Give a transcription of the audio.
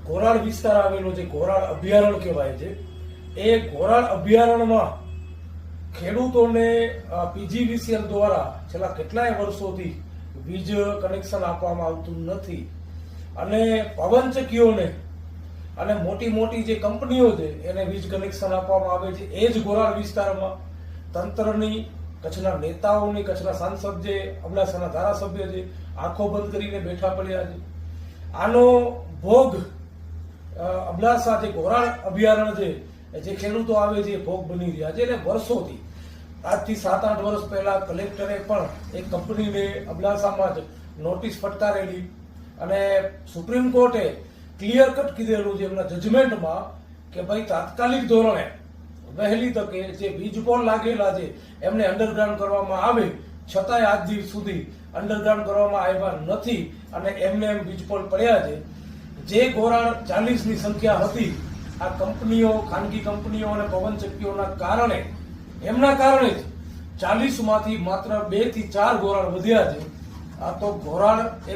ઘોરાડ વિસ્તાર આવેલો છે, ઘોરાડ અભયારણ્ય કહેવાય છે. એ ઘોરાડ અભયારણ્યમાં ખેડૂતોને પીજીવીસીએલ દ્વારા છેલ્લા કેટલાય વર્ષોથી વીજ કનેક્શન આપવામાં આવતું નથી અને પવનચક્કીઓને અને મોટી મોટી જે કંપનીઓ છે એને વીજ કનેક્શન આપવામાં આવે છે. એ જ ઘોરાડ વિસ્તારમાં તંત્રની, કચ્છના નેતાઓની, કચ્છના સાંસદ જે અબડાસાના ધારાસભ્ય છે, આંખો બંધ કરીને બેઠા પડ્યા છે. આનો ભોગ અબડાસા જે ઘોરાડ અભયારણ્ય છે, જે ખેડૂતો આવે છે, ભોગ બની રહ્યા છે. એટલે વર્ષોથી, આજથી 7-8 વર્ષ પહેલા કલેક્ટરે પણ એક કંપનીને અબડાસામાં જ નોટિસ ફટકારેલી અને સુપ્રીમ કોર્ટે ક્લિયર કટ કીધેલું છે એમના જજમેન્ટમાં કે ભાઈ તાત્કાલિક ધોરણે વહેલી તકે જે વીજ પોલ લાગેલા છે એમને અંડરગ્રાઉન્ડ કરવામાં આવે. છતાંય આજ દિવસ સુધી અંડરગ્રાઉન્ડ કરવામાં આવ્યા નથી અને એમને એમ વીજ પોલ પડ્યા છે. જે ઘોરાડ 40ની સંખ્યા હતી, આ કંપનીઓ, ખાનગી કંપનીઓ અને પવનચક્કીઓના કારણે, એમના કારણે જ 40માંથી માત્ર 2 થી 4 ઘોરાડ વધ્યા છે. આ તો ઘોરાડ એક